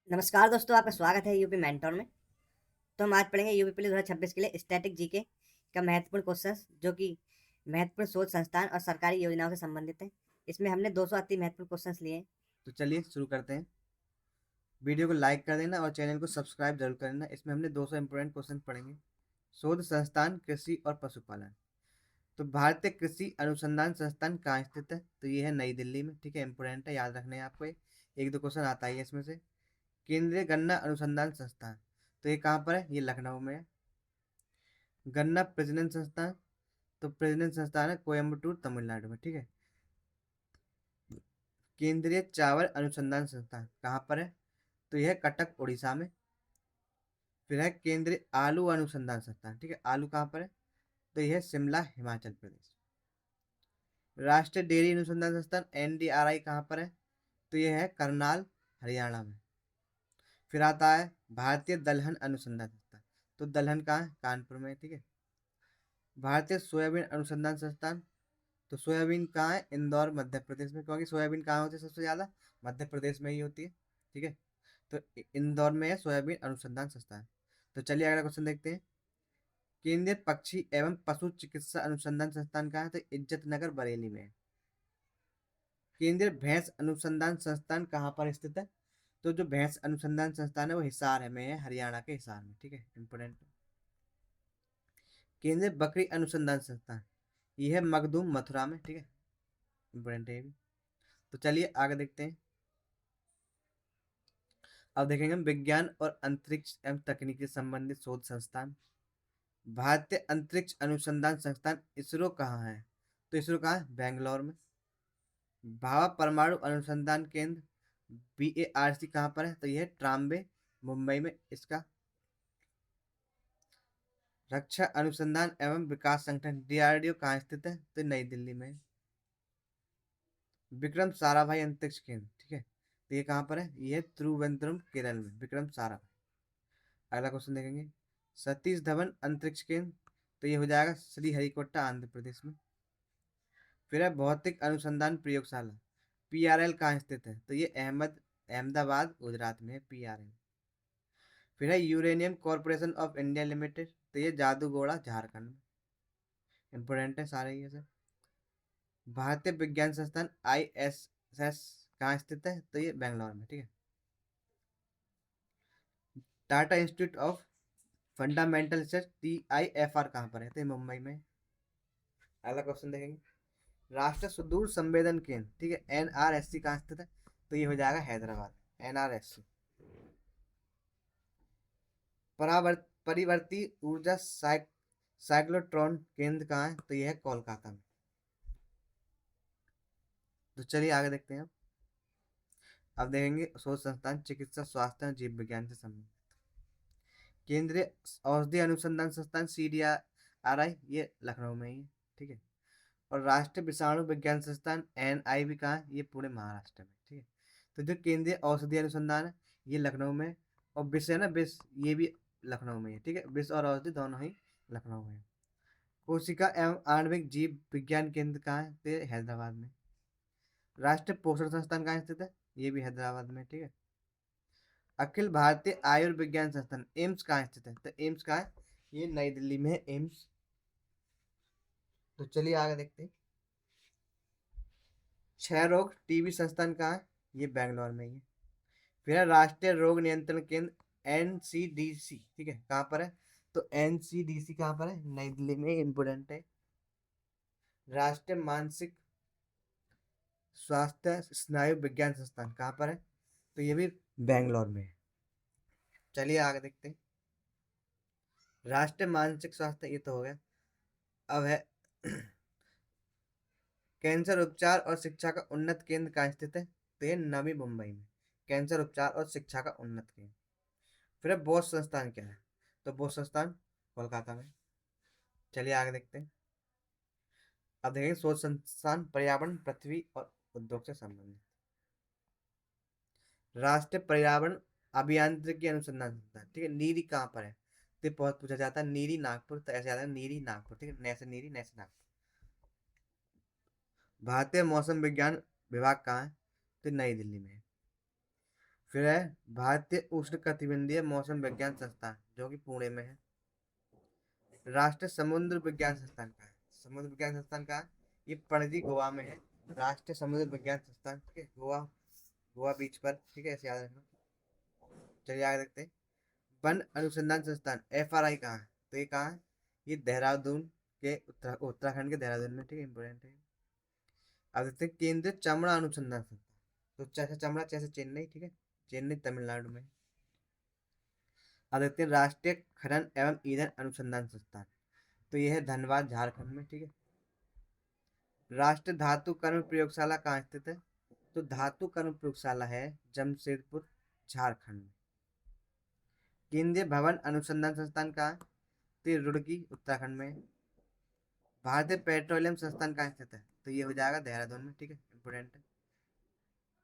नमस्कार दोस्तों, आपका स्वागत है यूपी मेंटोर में। तो हम आज पढ़ेंगे यूपी पुलिस 2026 के लिए स्टैटिक जीके का महत्वपूर्ण क्वेश्चंस, जो कि महत्वपूर्ण शोध संस्थान और सरकारी योजनाओं से संबंधित है। इसमें हमने 200 अति महत्वपूर्ण क्वेश्चंस लिए हैं। तो चलिए शुरू करते हैं। वीडियो को लाइक कर देना और चैनल को सब्सक्राइब जरूर कर देना। इसमें हमने 200 इंपोर्टेंट क्वेश्चन पढ़ेंगे। शोध संस्थान कृषि और पशुपालन। तो भारतीय कृषि अनुसंधान संस्थान कहाँ स्थित है? तो ये है नई दिल्ली में। ठीक है, इंपोर्टेंट है, याद रखने हैं आपको। एक दो क्वेश्चन आता है इसमें से। केंद्रीय गन्ना अनुसंधान संस्थान, तो ये कहाँ पर है? ये लखनऊ में है। गन्ना प्रजनन संस्थान, तो प्रजनन संस्थान है कोयम्बटूर तमिलनाडु में। ठीक है। केंद्रीय चावल अनुसंधान संस्थान कहाँ पर है? तो यह है कटक उड़ीसा में। फिर है केंद्रीय आलू अनुसंधान संस्थान। ठीक है, आलू कहाँ पर है? तो यह है शिमला हिमाचल प्रदेश। राष्ट्रीय डेयरी अनुसंधान संस्थान एनडीआरआई कहाँ पर है? तो यह है करनाल हरियाणा में। फिर आता है भारतीय दलहन अनुसंधान संस्थान, तो दलहन कहाँ है? कानपुर में। ठीक है। भारतीय सोयाबीन अनुसंधान संस्थान, तो सोयाबीन कहाँ है? इंदौर मध्य प्रदेश में, क्योंकि सोयाबीन कहाँ होती है सबसे ज्यादा? मध्य प्रदेश में ही होती है। ठीक है। तो इंदौर में है सोयाबीन अनुसंधान संस्थान। तो चलिए अगला क्वेश्चन देखते हैं। केंद्रीय पक्षी एवं पशु चिकित्सा अनुसंधान संस्थान कहाँ है? तो इज्जत नगर बरेली में है। केंद्रीय भैंस अनुसंधान संस्थान कहाँ पर स्थित है? तो जो भैंस अनुसंधान संस्थान है वो हिसार में है, हरियाणा के हिसार में। ठीक है, इंपोर्टेंट। केंद्रीय बकरी अनुसंधान संस्थान, ये है मखदूम मथुरा में। ठीक है, इंपोर्टेंट है ये भी। तो चलिए आगे देखते हैं। अब देखेंगे हम विज्ञान और अंतरिक्ष एवं तकनीक से संबंधित शोध संस्थान। भारतीय अंतरिक्ष अनुसंधान संस्थान इसरो कहाँ है? तो इसरो कहाँ है? बेंगलोर में। भाभा परमाणु अनुसंधान केंद्र BARC कहाँ पर है? तो यह ट्राम्बे मुंबई में इसका। रक्षा अनुसंधान एवं विकास संगठन DRDO कहाँ स्थित है? तो नई दिल्ली में। विक्रम साराभाई अंतरिक्ष केंद्र, ठीक है, तो ये कहाँ पर है? ये तिरुवनंतपुरम केरल में, विक्रम साराभाई। अगला क्वेश्चन देखेंगे। सतीश धवन अंतरिक्ष केंद्र, तो ये हो जाएगा श्रीहरिकोटा आंध्र प्रदेश में। फिर है भौतिक अनुसंधान प्रयोगशाला PRL कहाँ स्थित है? तो ये अहमदाबाद गुजरात में है, PRL। फिर है uranium corporation of India limited, तो ये जादूगोड़ा झारखंड में। इंपोर्टेंट है सारे ये सब। भारतीय विज्ञान संस्थान ISS कहाँ स्थित है? तो ये बेंगलोर में। ठीक है। Tata institute of fundamental research TIFR कहाँ पर है? तो ये मुंबई में। अगला क्वेश्चन देखेंगे। राष्ट्रीय सुदूर संवेदन केंद्र, ठीक है, NRSC कहाँ स्थित है? तो ये हो जाएगा हैदराबाद, NRSC। परिवर्ती ऊर्जा साइक्लोट्रॉन केंद्र कहाँ है? तो यह है कोलकाता में। तो चलिए आगे देखते हैं। अब देखेंगे शोध संस्थान चिकित्सा स्वास्थ्य और जीव विज्ञान से संबंधित। केंद्रीय औषधि अनुसंधान संस्थान CDRI, ये लखनऊ में ही है। ठीक है। और राष्ट्रीय विषाणु विज्ञान संस्थान NIV कहाँ है? ये पुणे महाराष्ट्र में। ठीक है। तो जो केंद्रीय औषधि अनुसंधान है ये लखनऊ में है। और विष है ना, विष, ये भी लखनऊ में है। ठीक है, विष और औषधि दोनों ही लखनऊ में है। कोशिका एवं आणविक जीव विज्ञान केंद्र कहाँ है? तो ये हैदराबाद में। राष्ट्रीय पोषण संस्थान कहाँ स्थित है? ये भी हैदराबाद में। ठीक है। अखिल भारतीय आयुर्विज्ञान संस्थान एम्स कहाँ स्थित है? तो एम्स कहाँ है? ये नई दिल्ली में है, एम्स। तो चलिए आगे देखते हैं। क्षय रोग टीबी संस्थान कहाँ है? ये बेंगलोर में ही है। फिर है राष्ट्रीय रोग नियंत्रण केंद्र NCDC, ठीक है, कहाँ पर है? तो NCDC कहाँ पर है? नई दिल्ली में, इंपोर्टेंट है। राष्ट्रीय मानसिक स्वास्थ्य स्नायु विज्ञान संस्थान कहाँ पर है? तो ये भी बेंगलोर में है। चलिए आगे देखते हैं। राष्ट्रीय मानसिक स्वास्थ्य ये तो हो गया। अब है कैंसर उपचार और शिक्षा का उन्नत केंद्र कहाँ स्थित है? तो ये नवी मुंबई में, कैंसर उपचार और शिक्षा का उन्नत केंद्र। फिर है बोस संस्थान क्या है? तो बोस संस्थान कोलकाता में। चलिए आगे देखते हैं। अब देखेंगे शोध संस्थान पर्यावरण पृथ्वी और उद्योग से संबंधित। राष्ट्रीय पर्यावरण अभियांत्रिकी अनुसंधान संस्थान, ठीक है, नीरी कहाँ पर है? तो ये बहुत पूछा जाता है, नीरी नागपुर, तो ऐसे आता है नीरी नागपुर। ठीक है, नैसे नीरी नैसे नागपुर। भारतीय मौसम विज्ञान विभाग कहाँ है? तो नई दिल्ली में है। फिर है भारतीय उष्णकटिबंधीय मौसम विज्ञान संस्थान, जो कि पुणे में है। राष्ट्रीय समुद्र विज्ञान संस्थान का है, समुद्र विज्ञान संस्थान का है, ये पणजी गोवा में है। राष्ट्रीय समुद्र विज्ञान संस्थान, ठीक है, गोवा, गोवा बीच पर, ठीक है, ऐसे याद रखना। चलिए आगे देखते हैं। वन अनुसंधान संस्थान FRI कहाँ है? तो ये कहाँ है? ये देहरादून के उत्तराखंड के देहरादून में, ठीक है, इंपोर्टेंट है। अब देखते हैं केंद्रीय चमड़ा अनुसंधान संस्थान। तो जैसे चमड़ा, जैसे चेन्नई, ठीक है, चेन्नई तमिलनाडु में। अब देखते हैं राष्ट्रीय खनन एवं ईंधन अनुसंधान संस्थान। तो ये है धनबाद झारखंड में, ठीक है। राष्ट्रीय धातु कर्म प्रयोगशाला कहाँ स्थित है? तो धातु कर्म प्रयोगशाला है जमशेदपुर झारखंड में। केंद्रीय भवन अनुसंधान संस्थान कहाँ है? तो ये रुड़की उत्तराखंड में है। भारतीय पेट्रोलियम संस्थान कहाँ स्थित है? तो ये हो जाएगा देहरादून में, ठीक है, इंपोर्टेंट है।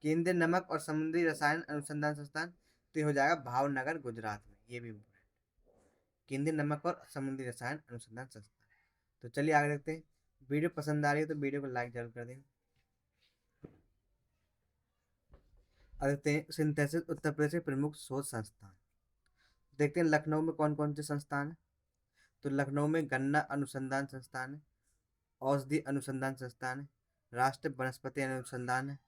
केंद्रीय नमक और समुद्री रसायन अनुसंधान संस्थान, तो ये हो जाएगा भावनगर गुजरात में, ये भी इंपोर्टेंट। केंद्रीय नमक और समुद्री रसायन अनुसंधान संस्थान। तो चलिए आगे देखते हैं। वीडियो पसंद आ रही है तो वीडियो को लाइक जरूर कर दें। अब देखते हैं सिंथेसिस उत्तर प्रदेश के प्रमुख शोध संस्थान। देखते हैं लखनऊ में कौन कौन से संस्थान है। तो लखनऊ में गन्ना अनुसंधान संस्थान है, औषधि अनुसंधान संस्थान है, राष्ट्रीय वनस्पति अनुसंधान है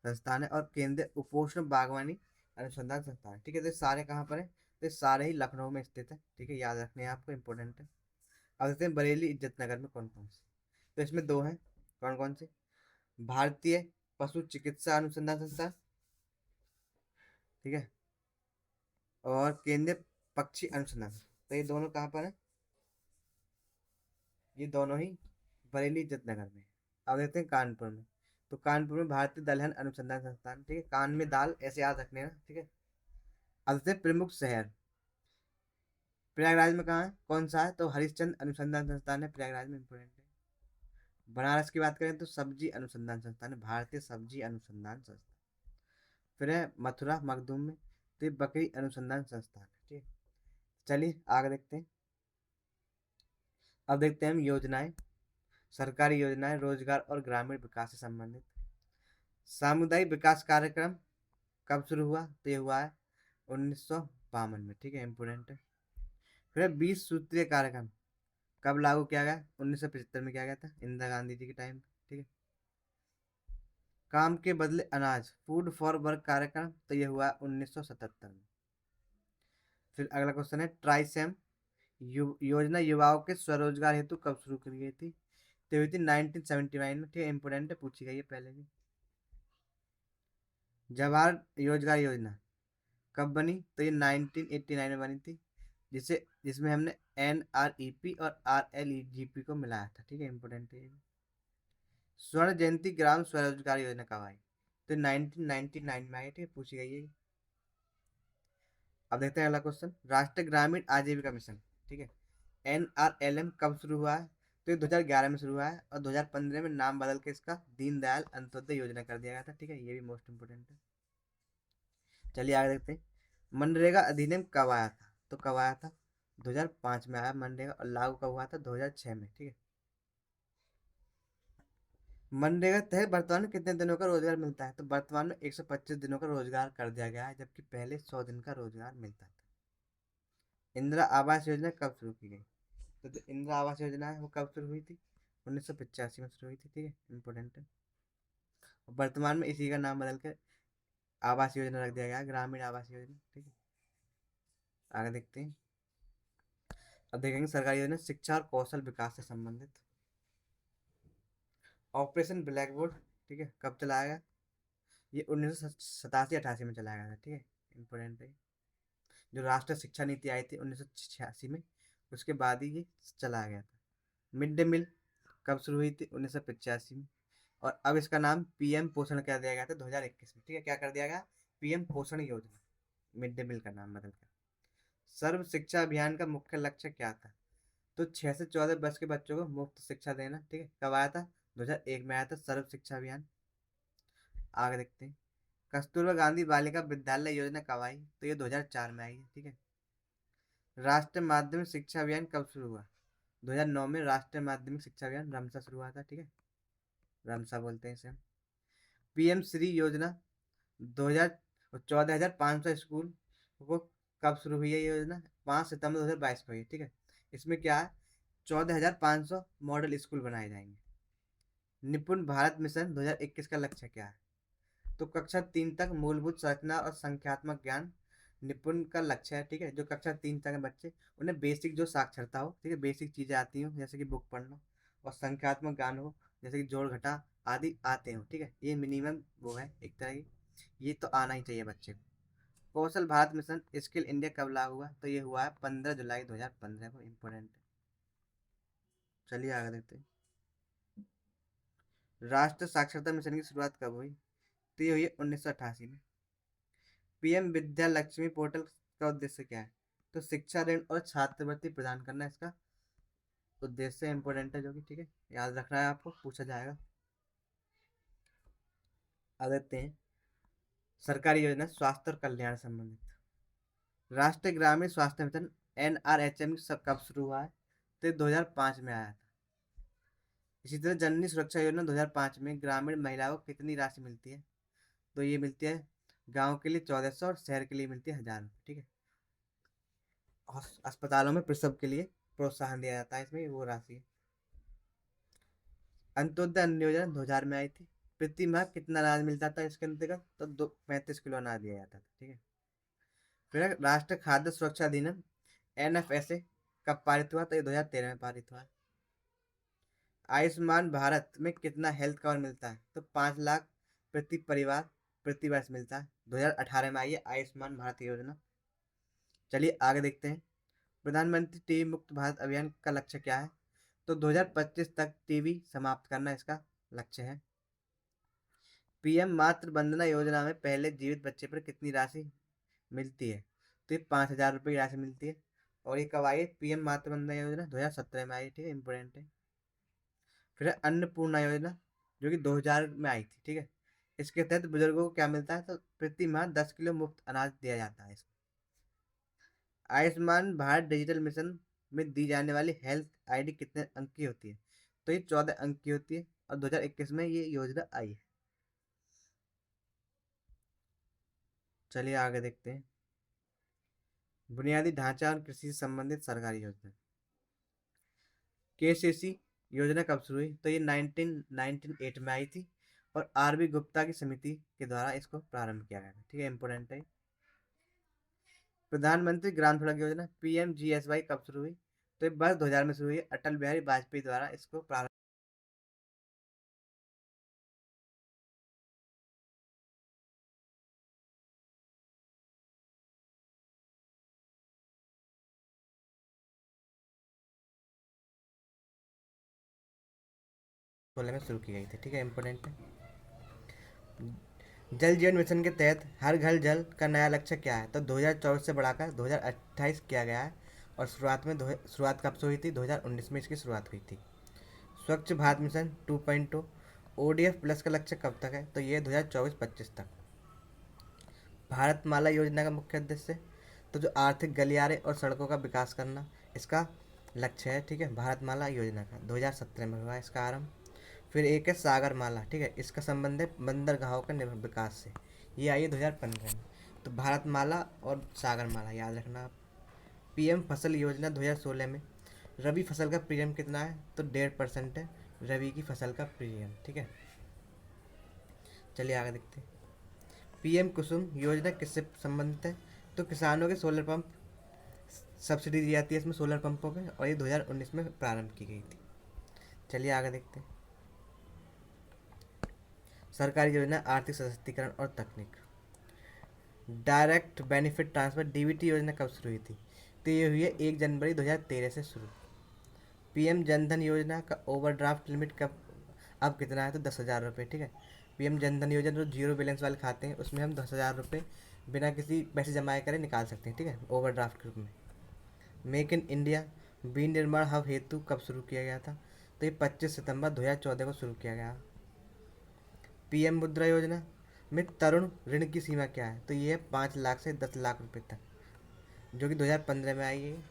संस्थान है, और केंद्रीय उपोष्ण बागवानी अनुसंधान संस्थान है, ठीक है। तो ये सारे कहाँ पर है? तो ये सारे ही लखनऊ में स्थित है, ठीक है, याद रखने हैं आपको, इंपॉर्टेंट है। अब देखते हैं बरेली इज्जतनगर में कौन कौन से। तो इसमें दो हैं, कौन कौन से? भारतीय पशु चिकित्सा अनुसंधान संस्थान, ठीक है, और केंद्रीय पक्षी अनुसंधान। तो ये दोनों कहाँ पर है? ये दोनों ही बरेली इज्जतनगर में। अब देखते हैं कानपुर में। तो कानपुर में भारतीय दलहन अनुसंधान संस्थान, ठीक है, कान में दाल ऐसे याद रखने हैं ना, ठीक है। अब देखते हैं प्रमुख शहर। प्रयागराज में कहाँ है, कौन सा है? तो हरिश्चंद्र अनुसंधान संस्थान है प्रयागराज में, इंपोर्टेंट है। बनारस की बात करें तो सब्जी अनुसंधान संस्थान है, भारतीय सब्जी अनुसंधान संस्थान। फिर है मथुरा मखदूम में, तो ये बकरी अनुसंधान संस्थान है, ठीक है। चलिए आगे देखते हैं। अब देखते हैं हम योजनाएं, सरकारी योजनाएं रोजगार और ग्रामीण विकास से संबंधित। सामुदायिक विकास कार्यक्रम कब शुरू हुआ? तो ये हुआ है 1952 में, ठीक है, इंपोर्टेंट है। फिर 20 सूत्रीय कार्यक्रम कब लागू किया गया? 1975 में किया गया था, इंदिरा गांधी जी के टाइम, ठीक है। काम के बदले अनाज, फूड फॉर वर्क कार्यक्रम, तो ये हुआ 1977 में। फिर अगला क्वेश्चन है ट्राइसेम योजना युवाओं के स्वरोजगार हेतु कब शुरू की गई थी? तो हुई थी 1979 में, ठीक है, इंपोर्टेंट है, पूछी गई है पहले भी। जवाहर रोजगार योजना कब बनी? तो ये 1989 में बनी थी, जिसमें हमने NREP और RLEGP को मिलाया था, ठीक है, इंपोर्टेंट है। स्वर्ण जयंती ग्राम स्वरोजगार योजना कब आई? तो 1999 में आई, ठीक है, पूछी गई है। अब देखते हैं अगला क्वेश्चन, राष्ट्रीय ग्रामीण आजीविका मिशन, ठीक है, NRLM कब शुरू हुआ है? तो ये 2011 में शुरू हुआ है, और 2015 में नाम बदल के इसका दीनदयाल अंत्योदय योजना कर दिया गया था, ठीक है, ये भी मोस्ट इंपोर्टेंट है। चलिए आगे देखते हैं। मनरेगा अधिनियम कब आया था? तो कब आया था? 2005 में आया मनरेगा, और लागू कब हुआ था? 2006 में, ठीक है। मनरेगा के तहत वर्तमान में कितने दिनों का रोजगार मिलता है? तो वर्तमान में 125 दिनों का रोजगार कर दिया गया है, जबकि पहले 100 दिन का रोजगार मिलता था। इंदिरा आवास योजना कब शुरू की गई? तो जो इंदिरा आवास योजना है वो कब शुरू हुई थी? 1985 में शुरू हुई थी, ठीक है, इंपोर्टेंट है। वर्तमान में इसी का नाम बदल कर आवास योजना रख दिया गया है, ग्रामीण आवास योजना, ठीक है। आगे देखते हैं। अब देखेंगे सरकारी योजना शिक्षा और कौशल विकास से संबंधित। ऑपरेशन ब्लैक बोर्ड, ठीक है, कब चलाया गया? ये 1987-88 में चलाया गया था, ठीक है, इंपोर्टेंट है। जो राष्ट्रीय शिक्षा नीति आई थी 1986 में, उसके बाद ही ये चलाया गया था। मिड डे मील कब शुरू हुई थी? 1985 में, और अब इसका नाम PM पोषण कर दिया गया था 2021 में, ठीक है, क्या कर दिया गया? PM पोषण योजना, मिड डे मील का नाम बदल कर। सर्व शिक्षा अभियान का मुख्य लक्ष्य क्या था? तो 6 से 14 वर्ष के बच्चों को मुफ्त शिक्षा देना, ठीक है, कब आया था? 2001 में आया था सर्व शिक्षा अभियान। आगे देखते हैं। कस्तूरबा गांधी बालिका विद्यालय योजना कब आई? तो ये 2004 में आई है, ठीक है। राष्ट्रीय माध्यमिक शिक्षा अभियान कब शुरू हुआ? 2009 में राष्ट्रीय माध्यमिक शिक्षा अभियान रमसा शुरू हुआ था, ठीक है, रमसा बोलते हैं इसे हम। PM श्री योजना और 14,500 स्कूल वो कब शुरू हुई है ये योजना? 5 सितंबर 2022 को हुई है, ठीक है। इसमें क्या है, 14,500 मॉडल स्कूल बनाए जाएंगे। निपुण भारत मिशन 2021 का लक्ष्य क्या है? तो कक्षा 3 तक मूलभूत संरचना और संख्यात्मक ज्ञान निपुण का लक्ष्य है, ठीक है। जो कक्षा 3 तक के बच्चे, उन्हें बेसिक जो साक्षरता हो, ठीक है, बेसिक चीजें आती हो जैसे कि बुक पढ़ना, और संख्यात्मक ज्ञान हो जैसे कि जोड़ घटा आदि आते हो, ठीक है। ये मिनिमम वो है एक तरह की, ये तो आना ही चाहिए बच्चे को। कौशल भारत मिशन स्किल इंडिया कब लागू हुआ? तो ये हुआ है 15 जुलाई 2015 को, इम्पोर्टेंट है। चलिए आगे देखते हैं। राष्ट्रीय साक्षरता मिशन की शुरुआत कब हुई? तो ये हुई 1988 में। पीएम विद्या लक्ष्मी पोर्टल का उद्देश्य क्या है? तो शिक्षा ऋण और छात्रवृत्ति प्रदान करना इसका उद्देश्य इंपॉर्टेंट है, जो कि ठीक है, याद रखना है, आपको पूछा जाएगा। आ देते हैं सरकारी योजना स्वास्थ्य और कल्याण संबंधित। राष्ट्रीय ग्रामीण स्वास्थ्य मिशन NRHM कब शुरू हुआ है? तो 2005 में आया था। इसी तरह जननी सुरक्षा योजना 2005 में ग्रामीण महिलाओं को कितनी राशि मिलती है? तो ये मिलती है गांव के लिए 1400 और शहर के लिए मिलती है 1000 रुपये, ठीक है। अस्पतालों में प्रसव के लिए प्रोत्साहन दिया जाता है, इसमें वो राशि है। अंत्योदय अन्न योजना 2000 में आई थी। प्रति माह कितना अनाज मिलता था इसके अंतर्गत? तो 35 किलो अनाज दिया जाता था, ठीक है। फिर राष्ट्रीय खाद्य सुरक्षा अधिनियम NFSA कब पारित हुआ? तो ये 2013 में पारित हुआ। आयुष्मान भारत में कितना हेल्थ कवर मिलता है? तो 5 लाख प्रति परिवार प्रति वर्ष मिलता है। 2018 में आई है आयुष्मान भारत योजना। चलिए आगे देखते हैं। प्रधानमंत्री टीबी मुक्त भारत अभियान का लक्ष्य क्या है? तो 2025 तक टीबी समाप्त करना इसका लक्ष्य है। पीएम मातृ वंदना योजना में पहले जीवित बच्चे पर कितनी राशि मिलती है? तो ये 5,000 रुपये की राशि मिलती है। और ये कब आई है? पीएम मातृ वंदना योजना 2017 में आई है, ठीक है, इंपॉर्टेंट है। फिर है अन्नपूर्णा योजना, जो कि 2000 में आई थी, ठीक है। इसके तहत बुजुर्गों को क्या मिलता है? तो प्रति माह 10 किलो मुफ्त अनाज दिया जाता है इसको। आयुष्मान भारत डिजिटल मिशन में दी जाने वाली हेल्थ आईडी कितने अंक की होती है? तो ये 14 अंक की होती है, और 2021 में ये योजना आई है। चलिए आगे देखते हैं। बुनियादी ढांचा और कृषि से संबंधित सरकारी योजना। KCC योजना कब शुरू हुई? तो ये 1998 में आई थी, और RB गुप्ता की समिति के द्वारा इसको प्रारंभ किया गया था, ठीक है, इंपोर्टेंट है। प्रधानमंत्री ग्राम सड़क योजना PMGSY कब शुरू हुई? तो ये वर्ष 2000 में शुरू हुई। अटल बिहारी वाजपेयी द्वारा इसको प्रारंभ में शुरू की गई थी, ठीक है, इंपोर्टेंट है। जल जीवन मिशन के तहत हर घर जल का नया लक्ष्य क्या है? तो 2024 से बढ़ाकर 2028 किया गया है। और शुरुआत कब से हुई थी? 2019 में इसकी शुरुआत हुई थी। स्वच्छ भारत मिशन 2.0 ODF प्लस का लक्ष्य कब तक है? तो ये 2024-25 तक। भारतमाला योजना का मुख्य उद्देश्य, तो जो आर्थिक गलियारे और सड़कों का विकास करना इसका लक्ष्य है, ठीक है। भारतमाला योजना का 2017 में हुआ इसका आरंभ। फिर एक है सागरमाला, ठीक है, इसका संबंध है बंदरगाहों के विकास से, ये आई है 2015 में। तो भारतमाला और सागरमाला याद रखना आप। PM फसल योजना 2016 में रबी फसल का प्रीमियम कितना है? तो 1.5% है रबी की फसल का प्रीमियम, ठीक है। चलिए आगे देखते हैं। PM कुसुम योजना किससे संबंधित है? तो किसानों के सोलर पंप सब्सिडी दी जाती है इसमें, सोलर पंपों पे, और ये 2019 में प्रारंभ की गई थी। चलिए आगे देखते हैं। सरकारी योजना आर्थिक सशक्तिकरण और तकनीक। डायरेक्ट बेनिफिट ट्रांसफर DBT योजना कब शुरू हुई थी? तो ये हुई है 1 जनवरी 2013 से शुरू। PM जनधन योजना का ओवरड्राफ्ट लिमिट कब अब कितना है? तो 10,000 रुपये, ठीक है। PM जनधन योजना जो जीरो बैलेंस वाले खाते हैं उसमें हम 10,000 रुपये बिना किसी पैसे जमा करे निकाल सकते हैं, ठीक है, ओवरड्राफ्ट के रूप में। मेक इन इंडिया विनिर्माण हब हेतु कब शुरू किया गया था? तो ये 25 सितंबर 2014 को शुरू किया गया। PM मुद्रा योजना में तरुण ऋण की सीमा क्या है? तो ये है 5 लाख से 10 लाख रुपए तक, जो कि 2015 में आई है।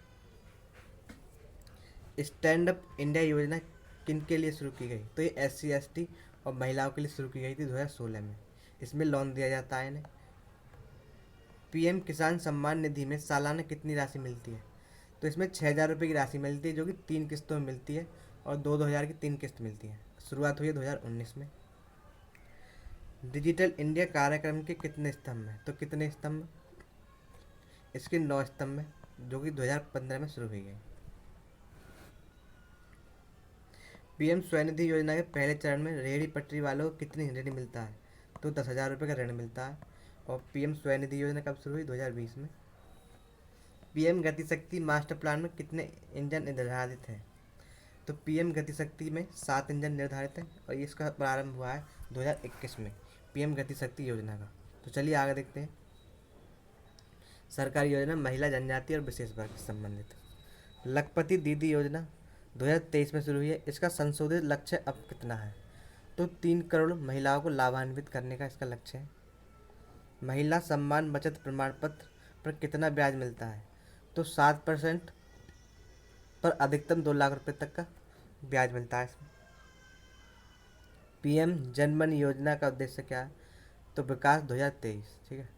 स्टैंड अप इंडिया योजना किन के लिए शुरू की गई? तो ये SC ST और महिलाओं के लिए शुरू की गई थी 2016 में। इसमें लोन दिया जाता है इन्हें। पीएम किसान सम्मान निधि में सालाना कितनी राशि मिलती है? तो इसमें 6,000 रुपये की राशि मिलती है, जो कि 3 किस्तों में मिलती है, और 2,000 की 3 किस्त मिलती है। शुरुआत हुई है 2019 में। डिजिटल इंडिया कार्यक्रम के कितने स्तंभ हैं? तो कितने स्तंभ? इसके 9 स्तंभ हैं, जो कि 2015 में शुरू हुई है। पीएम स्वनिधि योजना के पहले चरण में रेहड़ी पटरी वालों को कितनी ऋण मिलता है? तो 10,000 रुपये का ऋण मिलता है। और पीएम स्वनिधि योजना कब शुरू हुई? 2020 में। पीएम गति शक्ति मास्टर प्लान में कितने इंजन निर्धारित हैं? तो पीएम गति शक्ति में 7 इंजन निर्धारित हैं, और इसका प्रारंभ हुआ है 2021 में, पीएम गति शक्ति योजना का। तो चलिए आगे देखते हैं। सरकारी योजना महिला, जनजाति और विशेष वर्ग से संबंधित। लखपति दीदी योजना 2023 में शुरू हुई है। इसका संशोधित लक्ष्य अब कितना है? तो 3 करोड़ महिलाओं को लाभान्वित करने का इसका लक्ष्य है। महिला सम्मान बचत प्रमाण पत्र पर कितना ब्याज मिलता है? तो 7% पर अधिकतम 2 लाख रुपए तक का ब्याज मिलता है इसमें। पीएम जनधन योजना का उद्देश्य क्या है? तो विकास 2023, ठीक है।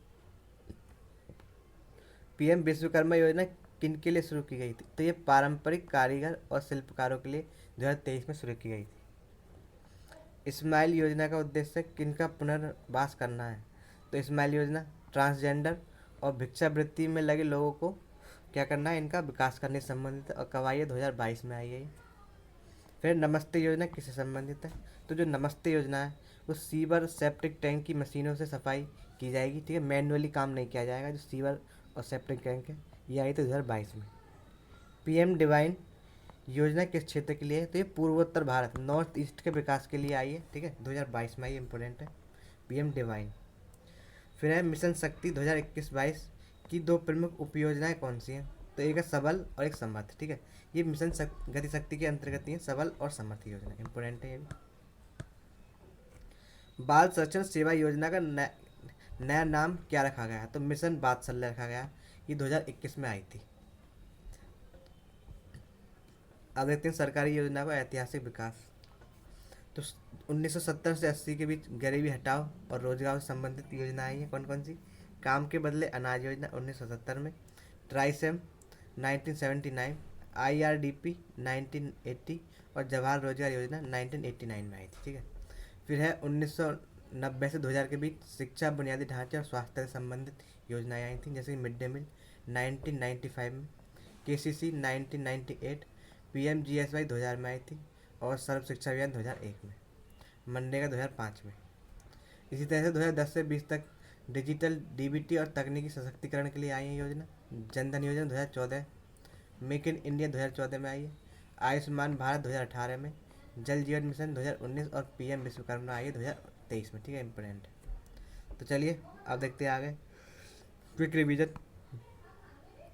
पीएम विश्वकर्मा योजना किन के लिए शुरू की गई थी? तो ये पारंपरिक कारीगर और शिल्पकारों के लिए 2023 में शुरू की गई थी। स्माइल योजना का उद्देश्य किनका पुनर्वास करना है? तो स्माइल योजना ट्रांसजेंडर और भिक्षावृत्ति में लगे लोगों को क्या करना है, इनका विकास करने से संबंधित है, और कब आई है? 2022 में आई है। फिर नमस्ते योजना किससे संबंधित है? तो जो नमस्ते योजना है वो सीवर सेप्टिक टैंक की मशीनों से सफाई की जाएगी, ठीक है। मैनुअली काम नहीं किया जाएगा। जो सीवर और सेप्टिक टैंक है, ये आई थी 2022 में। पीएम डिवाइन योजना किस क्षेत्र के लिए है? तो ये पूर्वोत्तर भारत, नॉर्थ ईस्ट के विकास के लिए आई है, ठीक है। 2022 में आई, इंपॉर्टेंट है पीएम डिवाइन। फिर है मिशन शक्ति 2021-22 की 2 प्रमुख उपयोजनाएं कौन सी हैं? तो एक है सबल और एक समर्थ, ठीक है। ये मिशन गति शक्ति के अंतर्गत ही है, सबल और समर्थ योजना, इंपॉर्टेंट है ये भी। बाल संरक्षण सेवा योजना का नया नाम क्या रखा गया है? तो मिशन वात्सल्य रखा गया है। ये 2021 में आई थी। अब देखते हैं सरकारी योजना का ऐतिहासिक विकास। तो 1970 से 80 के बीच गरीबी हटाओ और रोजगार से संबंधित योजना आई है। कौन कौन सी? काम के बदले अनाज योजना 1970 में, ट्राइसेम 1979, IRDP 1980 और जवाहर रोजगार योजना 1989 में आई थी, ठीक है। फिर है 1990 से 2000 के बीच शिक्षा, बुनियादी ढांचे और स्वास्थ्य से संबंधित योजनाएं आई थी, जैसे मिड डे मील 1995 में, KCC 1998, PMGSY 2000 में आई थी, और सर्व शिक्षा अभियान 2001 में, मनरेगा 2005 में। इसी तरह से 2010 से 20 तक डिजिटल DBT और तकनीकी सशक्तिकरण के लिए आई है योजना। जनधन योजना 2014, मेक इन इंडिया 2014 में आई है, आयुष्मान भारत 2018 में, जल जीवन मिशन 2019 और पीएम विश्वकर्मा आई है 2023 में, ठीक है, इंपॉर्टेंट है। तो चलिए अब देखते हैं आगे। Quick revision.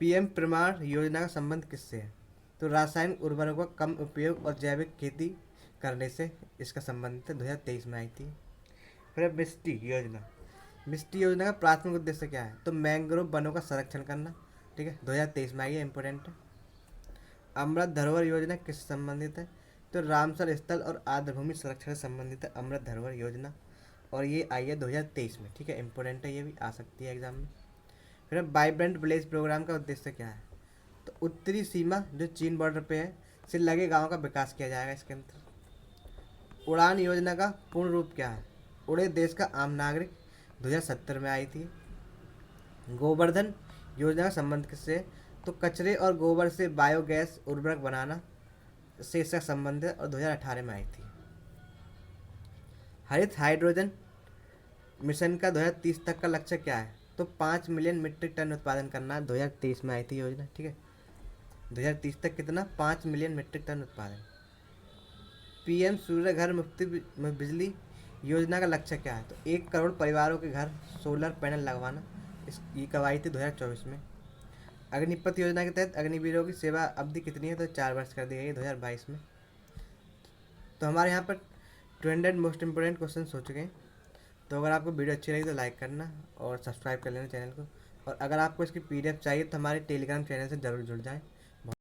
पीएम प्रमाण योजना का संबंध किससे है? तो रासायनिक उर्वरकों का कम उपयोग और जैविक खेती करने से इसका संबंध है, 2023 में आई थी। फिर मिस्टी योजना। मिस्टी योजना का प्राथमिक उद्देश्य क्या है? तो मैंग्रोव वनों का संरक्षण करना, ठीक है, 2023 में आई है, इंपॉर्टेंट है। अमृत धरोहर योजना किससे संबंधित है? तो रामसर स्थल और आर्द्रभूमि संरक्षण से संबंधित है अमृत धरोहर योजना, और ये आई है 2023 में, ठीक है, इंपॉर्टेंट है, ये भी आ सकती है एग्जाम में। फिर वाइब्रेंट विलेज प्रोग्राम का उद्देश्य क्या है? तो उत्तरी सीमा जो चीन बॉर्डर पे है से लगे गाँव का विकास किया जाएगा इसके अंतर्गत। उड़ान योजना का पूर्ण रूप क्या है? उड़े देश का आम नागरिक, 2070 में आई थी। गोवर्धन योजना का संबंध किससे? तो कचरे और गोबर से बायोगैस उर्वरक बनाना से इसका संबंध है, और 2018 में आई थी। हरित हाइड्रोजन मिशन का 2030 तक का लक्ष्य क्या है? तो 5 मिलियन मीट्रिक टन उत्पादन करना है, 2023 में आई थी योजना, ठीक है। 2030 तक कितना? 5 मिलियन मीट्रिक टन उत्पादन। पीएम सूर्य घर मुफ्त बिजली योजना का लक्ष्य क्या है? तो 1 करोड़ परिवारों के घर सोलर पैनल लगवाना, ये कब आई थी? 2024 में। अग्निपथ योजना के तहत अग्निवीरों की सेवा अवधि कितनी है? तो 4 वर्ष कर दी गई है, 2022 में। तो हमारे यहाँ पर 200 मोस्ट इंपोर्टेंट क्वेश्चन हो चुके हैं। तो अगर आपको वीडियो अच्छी लगी तो लाइक करना और सब्सक्राइब कर लेना चैनल को, और अगर आपको इसकी PDF चाहिए तो हमारे टेलीग्राम चैनल से ज़रूर जुड़ जाएं।